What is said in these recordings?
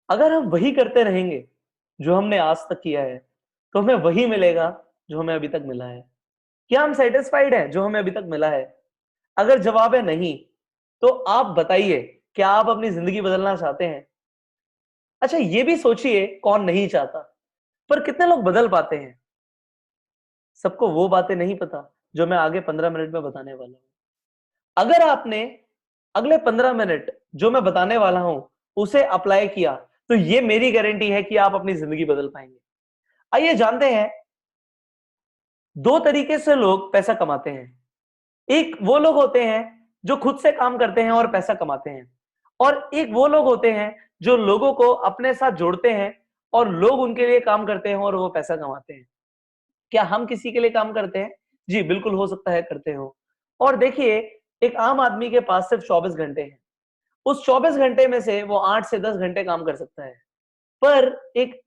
अगर हम वही करते रहेंगे जो हमने आज तक किया है, तो हमें वही मिलेगा जो हमें अभी तक मिला है। क्या हम सैटिस्फाइड हैं जो हमें अभी तक मिला है? अगर जवाब है नहीं, तो आप बताइए, क्या आप अपनी जिंदगी बदलना चाहते हैं? अच्छा, ये भी सोचिए कौन नहीं चाहता, पर कितने लोग बदल पाते हैं? सबको वो बातें नहीं पता जो मैं आगे 15 मिनट में बताने वाला हूं। अगर आपने अगले 15 मिनट जो मैं बताने वाला हूं उसे अप्लाई किया, तो ये मेरी गारंटी है कि आप अपनी जिंदगी बदल पाएंगे। आइए जानते हैं, दो तरीके से लोग पैसा कमाते हैं। एक वो लोग होते हैं जो खुद से काम करते हैं और पैसा कमाते हैं, और एक वो लोग होते हैं जो लोगों को अपने साथ जोड़ते हैं और लोग उनके लिए काम करते हैं और वो पैसा कमाते हैं। क्या हम किसी के लिए काम करते हैं? जी बिल्कुल, हो सकता है करते हो। और देखिए, एक आम आदमी के पास सिर्फ 24 घंटे हैं। उस 24 घंटे में से वो 8 से 10 घंटे काम कर सकता है। पर एक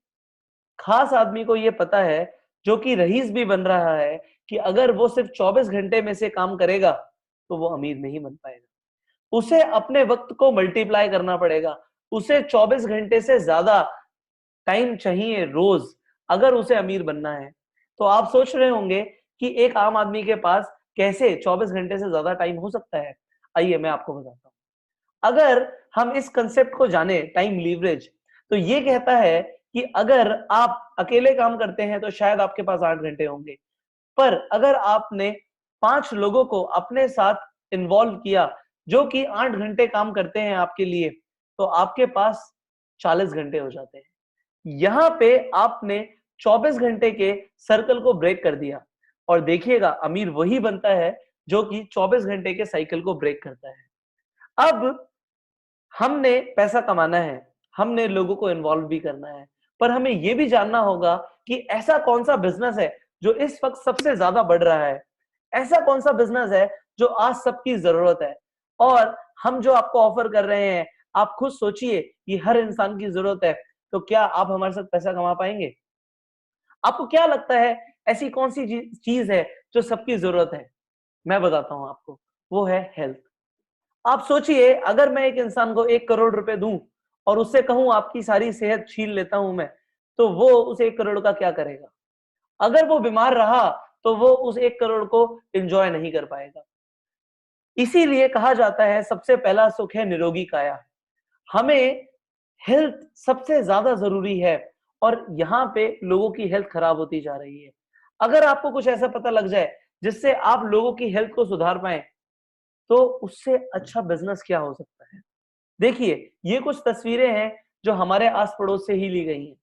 खास आदमी को ये पता है, जो कि रईस भी बन रहा है, कि अगर वो सिर्फ 24 घंटे में से काम करेगा तो वो अमीर नहीं बन पाएगा। उसे अपने वक्त को मल्टीप्लाई करना पड़ेगा। उसे 24 घंटे से ज्यादा टाइम चाहिए रोज, अगर उसे अमीर बनना है। तो आप सोच रहे होंगे कि एक आम आदमी के पास कैसे 24 घंटे से ज्यादा टाइम हो सकता है। आइए मैं आपको बताता हूं। अगर हम इस कंसेप्ट को जाने, टाइम लीवरेज, तो ये कहता है कि अगर आप अकेले काम करते हैं तो शायद आपके पास 8 घंटे होंगे, पर अगर आपने 5 लोगों को अपने साथ इन्वॉल्व किया जो कि 8 घंटे काम करते हैं आपके लिए, तो आपके पास 40 घंटे हो जाते हैं। यहां पे आपने 24 घंटे के सर्कल को ब्रेक कर दिया। और देखिएगा, अमीर वही बनता है जो कि 24 घंटे के साइकिल को ब्रेक करता है। अब हमने पैसा कमाना है, हमने लोगों को इन्वॉल्व भी करना है, पर हमें यह भी जानना होगा कि ऐसा कौन सा बिजनेस है जो इस वक्त सबसे ज्यादा बढ़ रहा है। ऐसा कौन सा बिजनेस है जो आज सबकी जरूरत है। और हम जो आपको ऑफर कर रहे हैं, आप खुद सोचिए, ये हर इंसान की जरूरत है। तो क्या आप हमारे साथ पैसा कमा पाएंगे? आपको क्या लगता है, ऐसी कौन सी चीज है जो सबकी जरूरत है? मैं बताता हूं आपको, वो है हेल्थ। आप सोचिए, अगर मैं एक इंसान को 1 करोड़ रुपए दूं और उससे कहूं आपकी सारी सेहत छीन लेता हूं मैं, तो वो उस 1 करोड़ का क्या करेगा? अगर वो बीमार रहा तो वो उस 1 करोड़ को एंजॉय नहीं कर पाएगा। इसीलिए कहा जाता है, सबसे पहला सुख है निरोगी काया। हमें हेल्थ सबसे ज्यादा जरूरी है, और यहाँ पे लोगों की हेल्थ खराब होती जा रही है। अगर आपको कुछ ऐसा पता लग जाए जिससे आप लोगों की हेल्थ को सुधार पाए, तो उससे अच्छा बिजनेस क्या हो सकता है? देखिए, ये कुछ तस्वीरें हैं जो हमारे आस पड़ोस से ही ली गई हैं।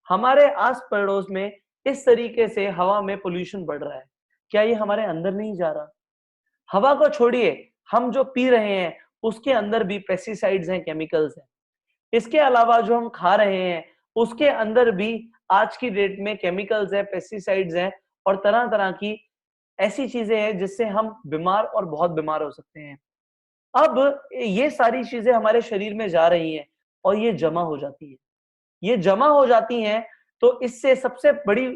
हमारे आस पड़ोस में इस तरीके से हवा में पोल्यूशन बढ़ रहा है। क्या ये हमारे अंदर नहीं जा रहा? हवा को छोड़िए, हम जो पी रहे हैं उसके अंदर भी पेस्टिसाइड्स हैं, केमिकल्स हैं। इसके अलावा जो हम खा रहे हैं उसके अंदर भी आज की डेट में केमिकल्स है, पेस्टिसाइड्स हैं, और तरह तरह की ऐसी चीजें हैं जिससे हम बीमार और बहुत बीमार हो सकते हैं। अब ये सारी चीजें हमारे शरीर में जा रही हैं और ये जमा हो जाती है। ये जमा हो जाती हैं, तो इससे सबसे बड़ी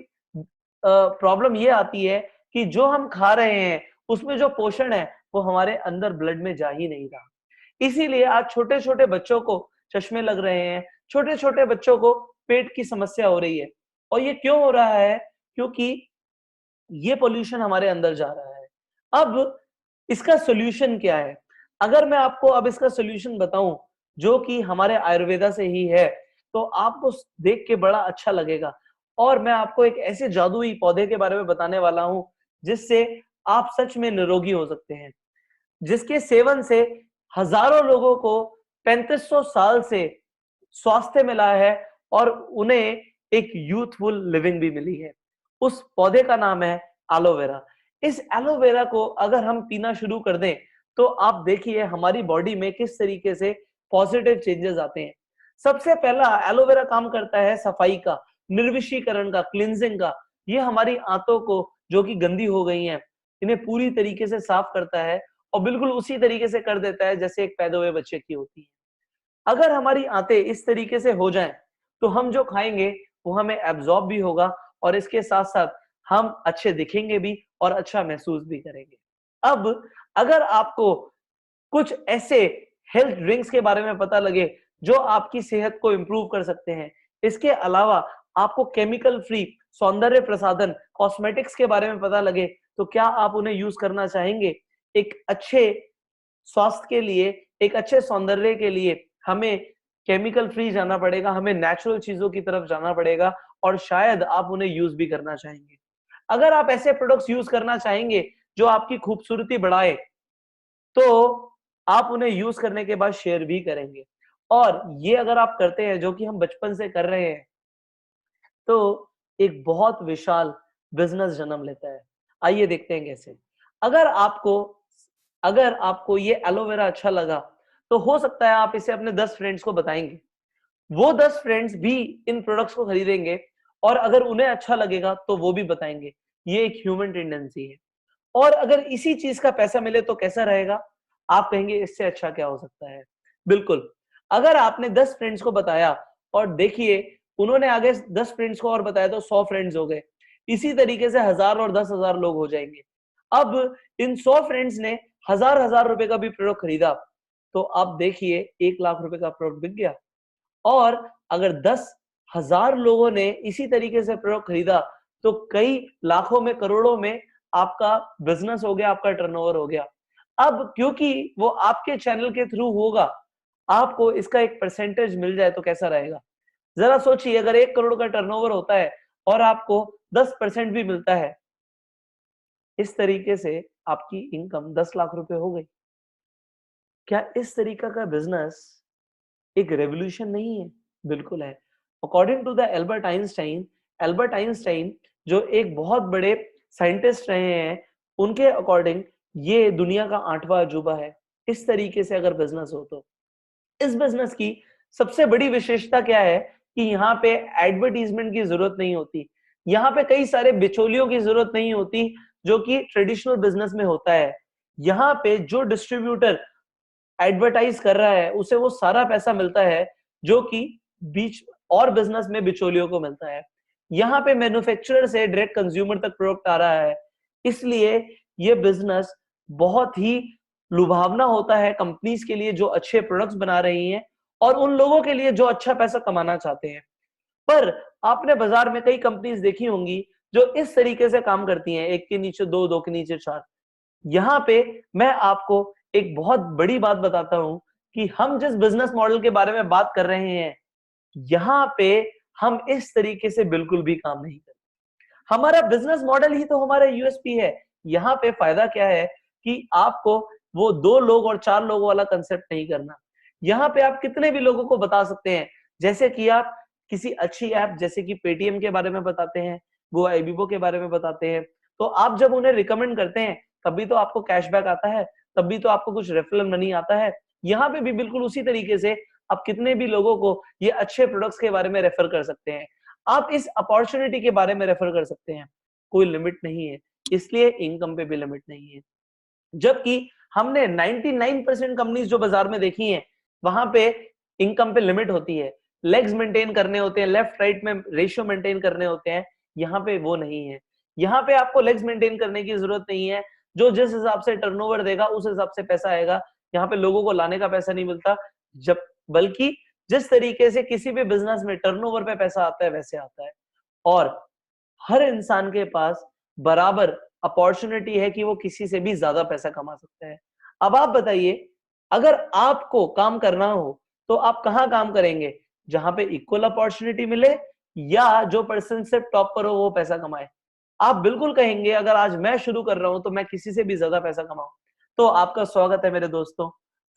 प्रॉब्लम ये आती है कि जो हम खा रहे हैं उसमें जो पोषण है वो हमारे अंदर ब्लड में जा ही नहीं रहा। इसीलिए आज छोटे छोटे बच्चों को चश्मे लग रहे हैं, छोटे छोटे बच्चों को पेट की समस्या हो रही है। और ये क्यों हो रहा है? क्योंकि ये पोल्यूशन हमारे अंदर जा रहा है। अब इसका सोल्यूशन क्या है? अगर मैं आपको अब इसका सोल्यूशन बताऊं जो कि हमारे आयुर्वेदा से ही है, तो आपको देख के बड़ा अच्छा लगेगा। और मैं आपको एक ऐसे जादुई पौधे के बारे में बताने वाला हूं जिससे आप सच में निरोगी हो सकते हैं, जिसके सेवन से हजारों लोगों को 3500 साल से स्वास्थ्य मिला है और उन्हें एक यूथफुल लिविंग भी मिली है। उस पौधे का नाम है एलोवेरा। इस एलोवेरा को अगर हम पीना शुरू कर दें, तो आप देखिए हमारी बॉडी में किस तरीके से पॉजिटिव चेंजेस आते हैं। सबसे पहला एलोवेरा काम करता है सफाई का, निर्विषीकरण का, क्लिनजिंग का। ये हमारी आंतों को जो कि गंदी हो गई हैं, इन्हें पूरी तरीके से साफ करता है, और बिल्कुल उसी तरीके से कर देता है जैसे एक पैदा हुए बच्चे की होती है। अगर हमारी आंतें इस तरीके से हो जाएं, तो हम जो खाएंगे वो हमें एब्जॉर्ब भी होगा, और इसके साथ साथ हम अच्छे दिखेंगे भी और अच्छा महसूस भी करेंगे। अब अगर आपको कुछ ऐसे हेल्थ ड्रिंक्स के बारे में पता लगे जो आपकी सेहत को इंप्रूव कर सकते हैं। इसके अलावा आपको केमिकल फ्री सौंदर्य प्रसाधन कॉस्मेटिक्स के बारे में पता लगे तो क्या आप उन्हें यूज करना चाहेंगे? एक अच्छे स्वास्थ्य के लिए, एक अच्छे सौंदर्य के लिए हमें केमिकल फ्री जाना पड़ेगा, हमें नेचुरल चीजों की तरफ जाना पड़ेगा और शायद आप उन्हें यूज भी करना चाहेंगे। अगर आप ऐसे प्रोडक्ट्स यूज करना चाहेंगे जो आपकी खूबसूरती बढ़ाए, तो आप उन्हें यूज करने के बाद शेयर भी करेंगे। और ये अगर आप करते हैं, जो कि हम बचपन से कर रहे हैं, तो एक बहुत विशाल बिजनेस जन्म लेता है। आइए देखते हैं कैसे। अगर आपको अगर आपको ये एलोवेरा अच्छा लगा, तो हो सकता है आप इसे अपने 10 फ्रेंड्स को बताएंगे। वो 10 फ्रेंड्स भी इन प्रोडक्ट्स को खरीदेंगे और अगर उन्हें अच्छा लगेगा तो वो भी बताएंगे। ये एक ह्यूमन टेंडेंसी है। और अगर इसी चीज का पैसा मिले तो कैसा रहेगा? आप कहेंगे इससे अच्छा क्या हो सकता है? बिल्कुल। अगर आपने 10 फ्रेंड्स को बताया और देखिए उन्होंने आगे 10 फ्रेंड्स को और बताया तो 100 फ्रेंड्स हो गए। इसी तरीके से 1000 और 10,000 लोग हो जाएंगे। अब इन 100 फ्रेंड्स ने हजार हजार रुपए का भी प्रोडक्ट खरीदा, तो आप देखिए 1 लाख रुपए का प्रोडक्ट बिक गया। और अगर 10,000 लोगों ने इसी तरीके से प्रोडक्ट खरीदा, तो कई लाखों में, करोड़ों में आपका बिजनेस हो गया, आपका टर्नओवर हो गया। अब क्योंकि वो आपके चैनल के थ्रू होगा, आपको इसका एक परसेंटेज मिल जाए तो कैसा रहेगा? जरा सोचिए, अगर 1 करोड़ का टर्नओवर होता है और आपको 10% भी मिलता है, इस तरीके से आपकी इनकम 10 लाख रुपए हो गई। क्या इस तरीका का बिजनेस एक रेवोल्यूशन नहीं है? बिल्कुल है। According to the Albert Einstein जो एक बहुत बड़े साइंटिस्ट रहे हैं, उनके अकॉर्डिंग ये दुनिया का 8वां अजूबा है। इस तरीके से अगर बिजनेस हो तो इस बिजनेस की सबसे बड़ी विशेषता क्या है कि यहाँ पे एडवर्टीजमेंट की जरूरत नहीं होती। यहाँ पे कई सारे बिचौलियों की जरूरत नहीं होती जो कि ट्रेडिशनल बिजनेस में होता है। यहाँ पे जो डिस्ट्रीब्यूटर एडवर्टाइज कर रहा है उसे वो सारा पैसा मिलता है जो कि बीच और बिजनेस में बिचौलियों को मिलता है। यहाँ पे मैन्युफैक्चरर से डायरेक्ट कंज्यूमर तक प्रोडक्ट आ रहा है। इसलिए ये बिजनेस बहुत ही लुभावना होता है कंपनीज के लिए जो अच्छे प्रोडक्ट्स बना रही हैं और उन लोगों के लिए जो अच्छा पैसा कमाना चाहते हैं। पर आपने बाजार में कई कंपनीज देखी होंगी जो इस तरीके से काम करती हैं, एक के नीचे दो, दो के नीचे चार। यहाँ पे मैं आपको एक बहुत बड़ी बात बताता हूं कि हम जिस बिजनेस मॉडल के बारे में बात कर रहे हैं, यहाँ पे हम इस तरीके से बिल्कुल भी काम नहीं करते। हमारा बिजनेस मॉडल ही तो हमारा यूएसपी है। यहाँ पे फायदा क्या है कि आपको वो 2 लोग और 4 लोगों वाला कंसेप्ट नहीं करना। यहाँ पे आप कितने भी लोगों को बता सकते हैं, जैसे कि आप किसी अच्छी ऐप जैसे कि पेटीएम के बारे में बताते हैं, गो आईबीबो के बारे में बताते हैं, तो आप जब उन्हें रिकमेंड करते हैं तभी तो आपको कैशबैक आता है, तभी तो आपको कुछ रेफरल मनी आता है। यहाँ पे भी बिल्कुल उसी तरीके से आप कितने भी लोगों को ये अच्छे प्रोडक्ट्स के बारे में रेफर कर सकते हैं। आप इस अपॉर्चुनिटी के बारे में रेफर कर सकते हैं। कोई लिमिट नहीं है, इसलिए इनकम पे भी लिमिट नहीं है। जबकि हमने 99% कंपनीज जो बाजार में देखी हैं, वहां पे इनकम पे लिमिट होती है, लेग्स मेंटेन करने होते हैं, लेफ्ट राइट में रेशियो मेंटेन करने होते हैं। यहाँ पे वो नहीं है। यहाँ पे आपको लेग्स मेंटेन करने की जरूरत नहीं है। जो जिस हिसाब से टर्नओवर देगा उस हिसाब से पैसा आएगा। यहाँ पे लोगों को लाने का पैसा नहीं मिलता, जब बल्कि जिस तरीके से किसी भी बिजनेस में टर्नओवर पे पैसा आता है वैसे आता है। और हर इंसान के पास बराबर अपॉर्चुनिटी है कि वो किसी से भी ज्यादा पैसा कमा सकता है। अब आप बताइए, अगर आपको काम करना हो तो आप कहां काम करेंगे? जहां पे इक्वल अपॉर्चुनिटी मिले या जो पर्सन से टॉप पर हो वो पैसा कमाए? आप बिल्कुल कहेंगे अगर आज मैं शुरू कर रहा हूं तो मैं किसी से भी ज्यादा पैसा कमाऊं। तो आपका स्वागत है मेरे दोस्तों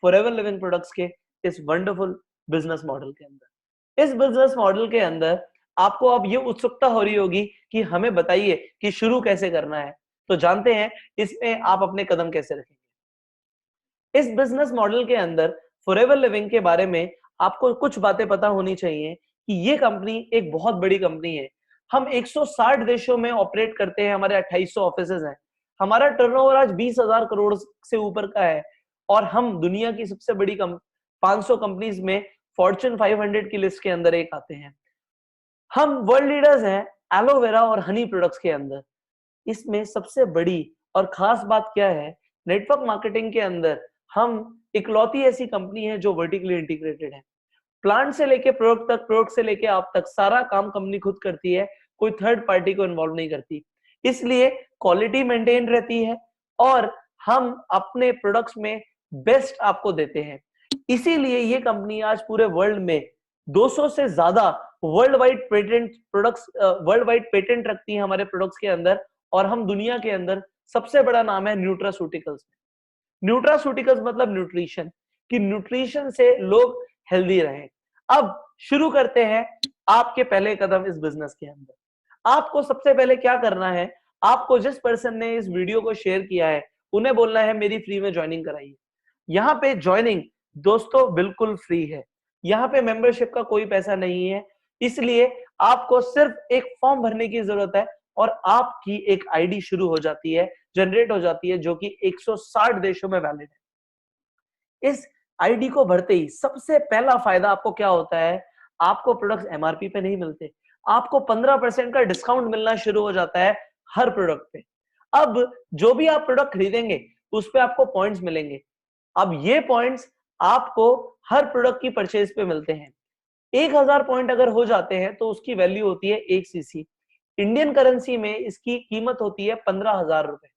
फॉरएवर लिविंग प्रोडक्ट्स के इस वंडरफुल बिजनेस मॉडल के अंदर। इस बिजनेस मॉडल के अंदर आपको अब ये उत्सुकता हो रही होगी कि हमें बताइए कि शुरू कैसे करना है। तो जानते हैं इसमें आप अपने कदम कैसे रखेंगे। इस बिजनेस मॉडल के अंदर फॉरएवर लिविंग के बारे में आपको कुछ बातें पता होनी चाहिए कि ये कंपनी एक बहुत बड़ी कंपनी है। हम 160 देशों में ऑपरेट करते हैं, हमारे 2800 ऑफिसेज हैं। हमारा टर्नओवर आज 20,000 करोड़ से ऊपर का है और हम दुनिया की सबसे बड़ी 500 कंपनीज में फॉर्च्यून 500 की लिस्ट के अंदर एक आते हैं। हम वर्ल्ड लीडर्स हैं एलोवेरा और हनी प्रोडक्ट्स के अंदर। इसमें सबसे बड़ी और खास बात क्या है, नेटवर्क मार्केटिंग के अंदर हम इकलौती ऐसी कंपनी है जो वर्टिकली इंटीग्रेटेड है। प्लांट से लेके प्रोडक्ट तक, प्रोडक्ट से लेके आप तक, सारा काम कंपनी खुद करती है, कोई थर्ड पार्टी को इन्वॉल्व नहीं करती। इसलिए क्वालिटी मेंटेन रहती है और हम अपने प्रोडक्ट्स में बेस्ट आपको देते हैं। इसीलिए ये कंपनी आज पूरे वर्ल्ड में 200 से ज्यादा वर्ल्ड वाइड पेटेंट रखती है हमारे प्रोडक्ट्स के अंदर, और हम दुनिया के अंदर सबसे बड़ा नाम है न्यूट्रास्यूटिकल्स। न्यूट्रास्यूटिकल्स मतलब न्यूट्रिशन, कि न्यूट्रिशन से लोग हेल्दी रहे। अब शुरू करते हैं आपके पहले कदम इस बिजनेस के अंदर। आपको सबसे पहले क्या करना है, आपको जिस पर्सन ने इस वीडियो को शेयर किया है उन्हें बोलना है मेरी फ्री में ज्वाइनिंग कराइए। यहाँ पे ज्वाइनिंग दोस्तों बिल्कुल फ्री है, यहाँ पे मेंबरशिप का कोई पैसा नहीं है। इसलिए आपको सिर्फ एक फॉर्म भरने की जरूरत है और आपकी एक आईडी शुरू हो जाती है, जनरेट हो जाती है, जो कि 160 देशों में वैलिड है। इस आईडी को भरते ही सबसे पहला फायदा आपको क्या होता है, आपको प्रोडक्ट्स एमआरपी पे नहीं मिलते, आपको 15% का डिस्काउंट मिलना शुरू हो जाता है हर प्रोडक्ट पे। अब जो भी आप प्रोडक्ट खरीदेंगे उस पे आपको पॉइंट्स मिलेंगे। अब ये पॉइंट्स आपको हर प्रोडक्ट की परचेज पे मिलते हैं। 1000 पॉइंट अगर हो जाते हैं तो उसकी वैल्यू होती है 1 सीसी। इंडियन करेंसी में इसकी कीमत होती है 15,000 रुपए।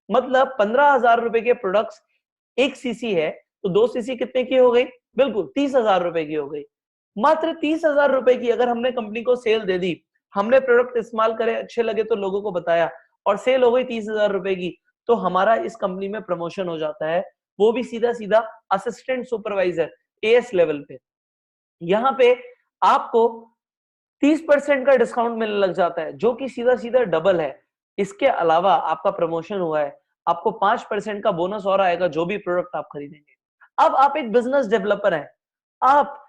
मतलब 15,000 रुपए के प्रोडक्ट्स 1 सीसी है तो 2 सीसी कितने की हो गई, बिल्कुल 30,000 रुपए की हो गई। मात्र 30,000 रुपए की अगर हमने कंपनी को सेल दे दी, हमने प्रोडक्ट इस्तेमाल करे, अच्छे लगे तो लोगों को बताया और सेल हो गई 30,000 रुपए की, तो हमारा इस कंपनी में प्रमोशन हो जाता है, वो भी सीधा सीधा असिस्टेंट सुपरवाइजर एएस लेवल पे। यहाँ पे आपको 30% का डिस्काउंट मिलने लग जाता है, जो कि सीधा सीधा डबल है। इसके अलावा आपका प्रमोशन हुआ है, आपको 5% का बोनस और आएगा जो भी प्रोडक्ट आप खरीदेंगे। अब आप एक बिजनेस डेवलपर हैं, आप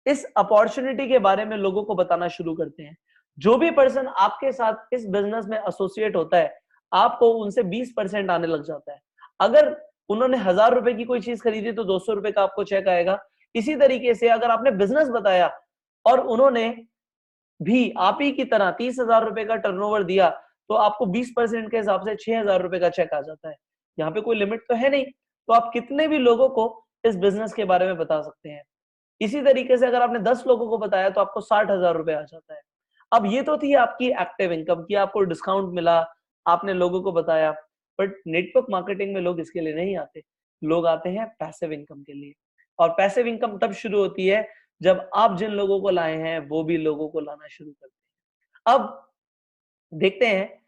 इस अपॉर्चुनिटी के बारे में लोगों को बताना शुरू करते हैं। जो भी पर्सन आपके साथ इस बिजनेस में एसोसिएट होता है, आपको उनसे 20% आने लग जाता है। अगर उन्होंने 1000 रुपए की कोई चीज खरीदी तो 200 रुपए का आपको चेक आएगा। इसी तरीके से अगर आपने बिजनेस बताया और उन्होंने भी आप ही की तरह 30,000 रुपए का टर्नओवर दिया, तो आपको 20% के हिसाब से 6,000 रुपए का चेक आ जाता है। यहाँ पे कोई लिमिट तो है नहीं, तो आप कितने भी लोगों को इस बिजनेस के बारे में बता सकते हैं। इसी तरीके से अगर आपने 10 लोगों को बताया तो आपको 60,000 रुपए आ जाता है। अब ये तो थी आपकी एक्टिव इनकम की, आपको डिस्काउंट मिला, आपने लोगों को बताया। बट नेटवर्क मार्केटिंग में लोग इसके लिए नहीं आते, लोग आते हैं पैसिव इनकम के लिए। और पैसिव इनकम तब शुरू होती है जब आप जिन लोगों को लाए हैं वो भी लोगों को लाना शुरू करते हैं। अब देखते हैं,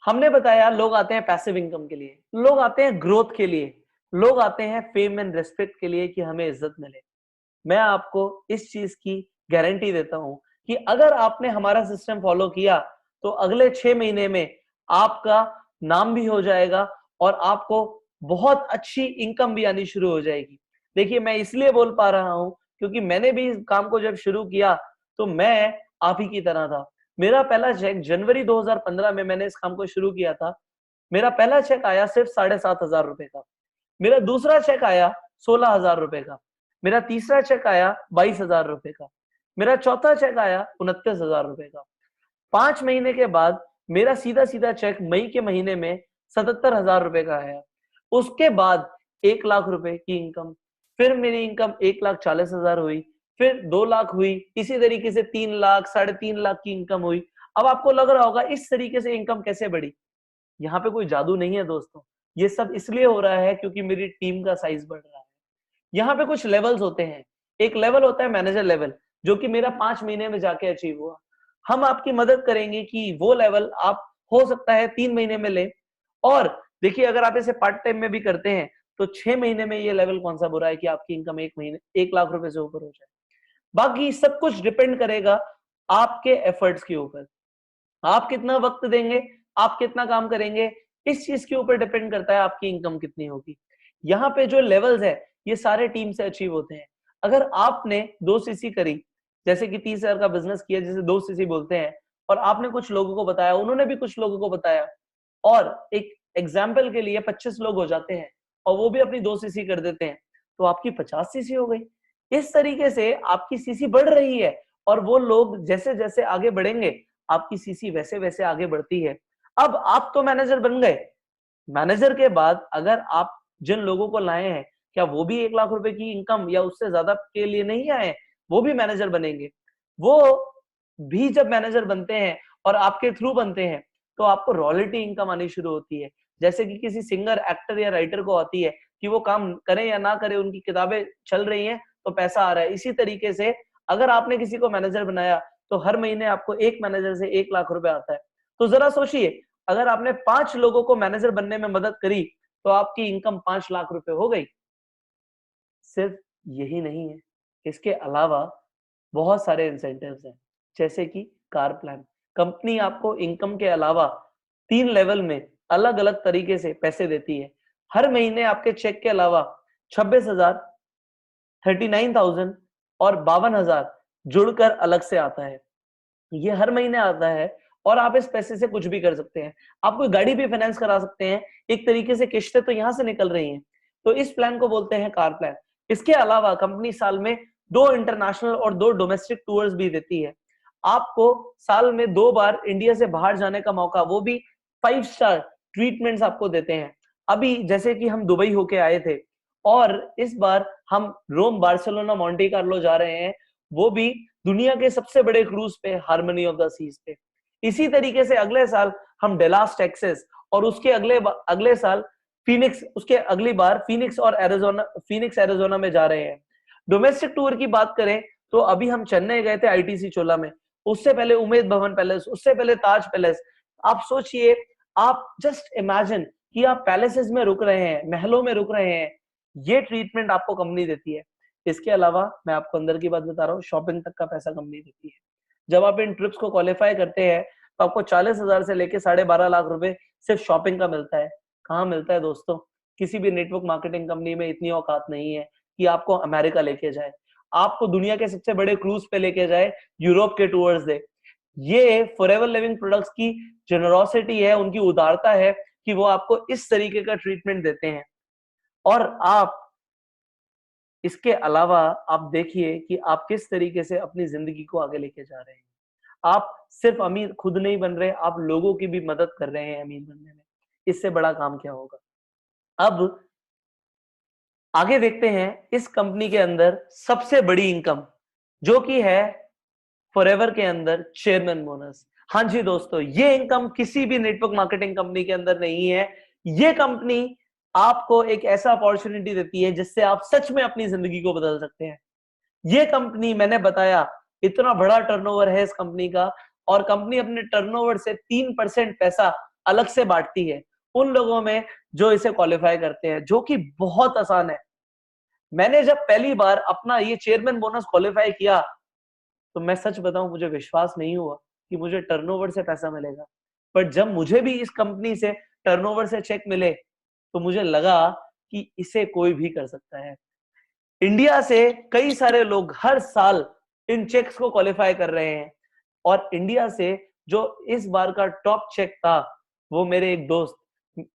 हमने बताया लोग आते हैं पैसिव इनकम के लिए, लोग आते हैं ग्रोथ के लिए, लोग आते हैं फेम एंड रिस्पेक्ट के लिए कि हमें इज्जत मिले। मैं आपको इस चीज की गारंटी देता हूं कि अगर आपने हमारा सिस्टम फॉलो किया तो अगले 6 महीने में आपका नाम भी हो जाएगा और आपको बहुत अच्छी इनकम भी आनी शुरू हो जाएगी। देखिए, मैं इसलिए बोल पा रहा हूं क्योंकि मैंने भी इस काम को जब शुरू किया तो मैं आप ही की तरह था। मेरा पहला चेक जनवरी 2015 में मैंने इस काम को शुरू किया था। मेरा पहला चेक आया सिर्फ 7,500 रुपए का। मेरा दूसरा चेक आया 16,000 रुपए का। मेरा तीसरा चेक आया 22,000 रुपए का। मेरा चौथा चेक आया 29,000 रुपए का। 5 महीने के बाद मेरा सीधा सीधा चेक मई के महीने में 77,000 रुपए का आया। उसके बाद 1 लाख रुपए की इनकम, फिर मेरी इनकम 1,40,000 हुई, फिर 2 लाख हुई, इसी तरीके से 3 लाख, 3.5 लाख की इनकम हुई। अब आपको लग रहा होगा इस तरीके से इनकम कैसे बढ़ी? यहाँ पे कोई जादू नहीं है दोस्तों, ये सब इसलिए हो रहा है क्योंकि मेरी टीम का साइज बढ़ रहा है। यहाँ पे कुछ लेवल्स होते हैं। एक लेवल होता है मैनेजर लेवल, जो कि मेरा 5 महीने में जाके अचीव हुआ। हम आपकी मदद करेंगे कि वो लेवल आप हो सकता है 3 महीने में ले। और देखिए, अगर आप इसे पार्ट टाइम में भी करते हैं तो 6 महीने में ये लेवल कौन सा बुरा है कि आपकी इनकम 1 महीने 1 लाख रुपए से ऊपर हो जाए। बाकी सब कुछ डिपेंड करेगा आपके एफर्ट्स के ऊपर। आप कितना वक्त देंगे, आप कितना काम करेंगे, इस चीज के ऊपर डिपेंड करता है आपकी इनकम कितनी होगी। यहाँ पे जो लेवल्स है ये सारे टीम से अचीव होते हैं। अगर आपने 2 सीसी करी, जैसे कि 30,000 का बिजनेस किया जिसे 2 सीसी बोलते हैं, और आपने कुछ लोगों को बताया, उन्होंने भी कुछ लोगों को बताया, और एक एग्जाम्पल के लिए 25 लोग हो जाते हैं और वो भी अपनी 2 सीसी कर देते हैं, तो आपकी 50 सीसी हो गई। इस तरीके से आपकी सीसी बढ़ रही है और वो लोग जैसे जैसे आगे बढ़ेंगे आपकी सीसी वैसे वैसे आगे बढ़ती है। अब आप तो मैनेजर बन गए, मैनेजर के बाद अगर आप जिन लोगों को लाए हैं, क्या वो भी 1 लाख रुपए की इनकम या उससे ज्यादा के लिए नहीं आए? वो भी मैनेजर बनेंगे। वो भी जब मैनेजर बनते हैं और आपके थ्रू बनते हैं, तो आपको रॉयल्टी इनकम आनी शुरू होती है। जैसे कि किसी सिंगर, एक्टर या राइटर को आती है कि वो काम करें या ना करें, उनकी किताबें चल रही हैं तो पैसा आ रहा है। इसी तरीके से अगर आपने किसी को मैनेजर बनाया तो हर महीने आपको एक मैनेजर से 1 लाख रुपए आता है। तो जरा सोचिए, अगर आपने 5 लोगों को मैनेजर बनने में मदद करी तो आपकी इनकम 5 लाख रुपए हो गई। सिर्फ यही नहीं है, इसके अलावा बहुत सारे इंसेंटिव्स हैं, जैसे कि कार प्लान। कंपनी आपको इनकम के अलावा 3 लेवल में अलग-अलग तरीके से पैसे देती है। हर महीने आपके चेक के अलावा 26,000, 39,000 और 52,000 जुड़कर अलग से आता है। ये हर महीने आता है और आप इस पैसे से कुछ भी कर सकते हैं। आप कोई गाड़ी भी फाइनेंस करा सकते हैं, एक तरीके से किश्तें तो यहाँ से निकल रही हैं। तो इस प्लान को बोलते हैं कार प्लान। इसके अलावा कंपनी साल में 2 इंटरनेशनल और 2 डोमेस्टिक टूर्स भी देती है। आपको साल में 2 बार इंडिया से बाहर जाने का मौका, वो भी 5 स्टार ट्रीटमेंट्स आपको देते हैं। अभी जैसे कि हम दुबई होके आए थे और इस बार हम रोम, बार्सिलोना, मोंटे कार्लो जा रहे हैं, वो भी दुनिया के सबसे बड़े क्रूज पे, हार्मनी ऑफ द सीज पे। इसी तरीके से अगले साल हम डेलास टेक्सास और उसके अगले साल फीनिक्स, उसके अगली बार फीनिक्स और एरिजोना में जा रहे हैं। डोमेस्टिक टूर की बात करें तो अभी हम चेन्नई गए थे आईटीसी चोला में, उससे पहले उमेद भवन पैलेस, उससे पहले ताज पैलेस। आप सोचिए, आप जस्ट इमेजिन कि आप पैलेसेस में रुक रहे हैं, महलों में रुक रहे हैं। ये ट्रीटमेंट आपको कंपनी देती है। इसके अलावा मैं आपको अंदर की बात बता रहा हूँ, शॉपिंग तक का पैसा कंपनी देती है। जब आप इन ट्रिप्स को क्वालिफाई करते हैं तो आपको 40,000 से लेके 12.5 लाख रुपए सिर्फ शॉपिंग का मिलता है। कहाँ मिलता है दोस्तों? किसी भी नेटवर्क मार्केटिंग कंपनी में इतनी औकात नहीं है कि आपको अमेरिका लेके जाए, आपको दुनिया के सबसे बड़े क्रूज पे लेके जाए, यूरोप के टूर्स दे। ये फॉरएवर लिविंग प्रोडक्ट्स की जेनरोसिटी है, उनकी उदारता है कि वो आपको इस तरीके का ट्रीटमेंट देते हैं। और आप इसके अलावा आप देखिए कि आप किस तरीके से अपनी जिंदगी को आगे लेके जा रहे हैं। आप सिर्फ अमीर खुद नहीं बन रहे, आप लोगों की भी मदद कर रहे हैं अमीर बनने में। इससे बड़ा काम क्या होगा? अब आगे देखते हैं इस कंपनी के अंदर सबसे बड़ी इनकम, जो कि है फॉरएवर के अंदर चेयरमैन बोनस। हाँ जी दोस्तों, ये इनकम किसी भी नेटवर्क मार्केटिंग कंपनी के अंदर नहीं है। ये कंपनी आपको एक ऐसा अपॉर्चुनिटी देती है जिससे आप सच में अपनी जिंदगी को बदल सकते हैं। ये कंपनी, मैंने बताया, इतना बड़ा टर्नओवर है इस कंपनी का, और कंपनी अपने टर्नओवर से 3% पैसा अलग से बांटती है उन लोगों में जो इसे क्वालिफाई करते हैं, जो कि बहुत आसान है। मैंने जब पहली बार अपना ये चेयरमैन बोनस क्वालिफाई किया तो मैं सच बताऊं, मुझे विश्वास नहीं हुआ कि मुझे टर्नओवर से पैसा मिलेगा। पर जब मुझे भी इस कंपनी से टर्नओवर से चेक मिले तो मुझे लगा कि इसे कोई भी कर सकता है। इंडिया से कई सारे लोग हर साल इन चेक्स को क्वालिफाई कर रहे हैं, और इंडिया से जो इस बार का टॉप चेक था वो मेरे एक दोस्त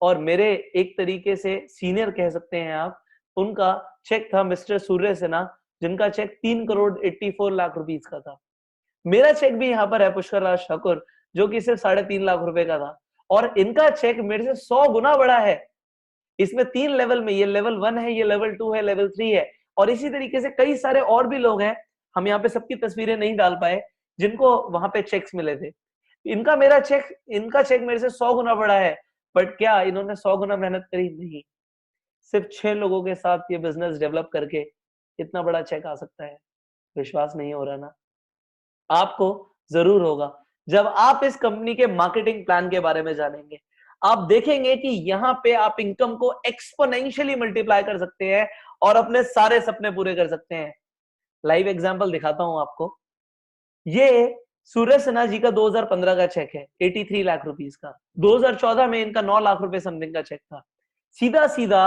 और मेरे एक तरीके से सीनियर कह सकते हैं आप, उनका चेक था मिस्टर सूर्य सिन्हा, जिनका चेक 3,84,00,000 रुपीस का था। मेरा चेक भी यहाँ पर है, पुष्कर राज ठाकुर, जो कि सिर्फ 3.5 लाख रुपए का था, और इनका चेक मेरे से 100 गुना बड़ा है। इसमें 3 लेवल में, ये लेवल 1 है, ये लेवल 2 है, लेवल 3 है, और इसी तरीके से कई सारे और भी लोग हैं। हम यहाँ पे सबकी तस्वीरें नहीं डाल पाए जिनको वहां पे चेक्स मिले थे। इनका चेक मेरे से 100 गुना बड़ा है। बट क्या इन्होंने 100 गुना मेहनत करी? नहीं। सिर्फ 6 लोगों के साथ ये बिजनेस डेवलप करके इतना बड़ा चेक आ सकता है। विश्वास नहीं हो रहा ना? आपको जरूर होगा जब आप इस कंपनी के मार्केटिंग प्लान के बारे में जानेंगे। आप देखेंगे कि यहाँ पे आप इनकम को एक्सपोनेंशियली मल्टीप्लाई कर सकते हैं और अपने सारे सपने पूरे कर सकते हैं। लाइव एग्जांपल दिखाता हूं आपको। ये सूर्य सिन्हा जी का 2015 का चेक है, 83 लाख रुपीस का। 2014 में इनका 9 लाख रुपए समथिंग का चेक था। सीधा सीधा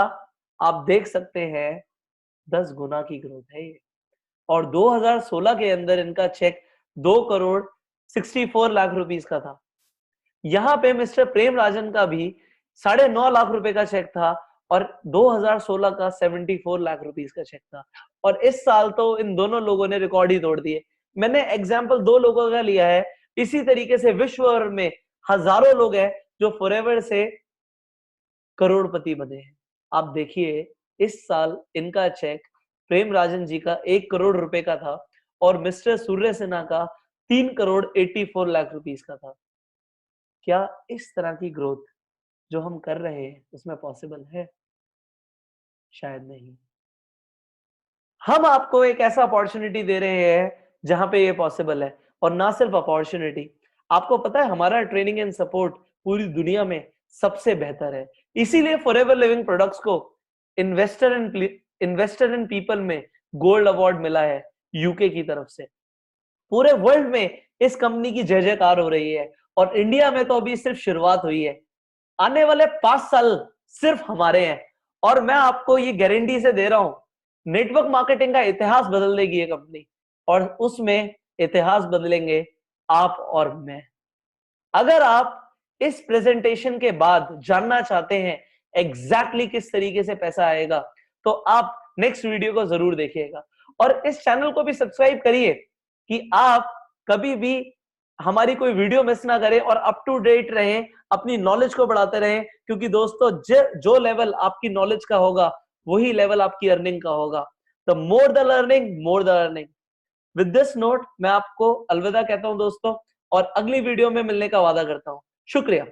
आप देख सकते हैं 10 गुना की ग्रोथ है ये। और 2016 के अंदर इनका चेक 2,64,00,000 रुपीस का था। यहां पे मिस्टर प्रेम राजन का भी 9.5 लाख रुपए का चेक था, और 2016 का 74 लाख रुपीस का चेक था। और इस साल तो इन दोनों लोगों ने रिकॉर्ड ही तोड़ दिए। मैंने एग्जाम्पल 2 लोगों का लिया है, इसी तरीके से विश्व भर में हजारों लोग हैं जो फॉरएवर से करोड़पति बने हैं। आप देखिए, इस साल इनका चेक प्रेम राजन जी का 1 करोड़ रुपए का था, और मिस्टर सूर्य सिन्हा का 3,84,00,000 रुपीस का था। क्या इस तरह की ग्रोथ जो हम कर रहे हैं उसमें पॉसिबल है? शायद नहीं। हम आपको एक ऐसा अपॉर्चुनिटी दे रहे हैं जहां पे ये पॉसिबल है, और ना सिर्फ अपॉर्चुनिटी, आपको पता है हमारा ट्रेनिंग एंड सपोर्ट पूरी दुनिया में सबसे बेहतर है। इसीलिए फॉरएवर लिविंग प्रोडक्ट्स को इन्वेस्टर इन पीपल में गोल्ड अवार्ड मिला है यूके की तरफ से। पूरे वर्ल्ड में इस कंपनी की जय जयकार हो रही है, और इंडिया में तो अभी सिर्फ शुरुआत हुई है। आने वाले 5 साल सिर्फ हमारे हैं, और मैं आपको ये गारंटी से दे रहा हूं, नेटवर्क मार्केटिंग का इतिहास बदल देगी ये कंपनी, और उसमें इतिहास बदलेंगे आप और मैं। अगर आप इस प्रेजेंटेशन के बाद जानना चाहते हैं एग्जैक्टली किस तरीके से पैसा आएगा, तो आप नेक्स्ट वीडियो को जरूर देखिएगा, और इस चैनल को भी सब्सक्राइब करिए कि आप कभी भी हमारी कोई वीडियो मिस ना करें और अप टू डेट रहें, अपनी नॉलेज को बढ़ाते रहें। क्योंकि दोस्तों जो लेवल आपकी नॉलेज का होगा वही लेवल आपकी अर्निंग का होगा। The more the learning, more the earning. With this note मैं आपको अलविदा कहता हूं दोस्तों, और अगली वीडियो में मिलने का वादा करता हूं। शुक्रिया।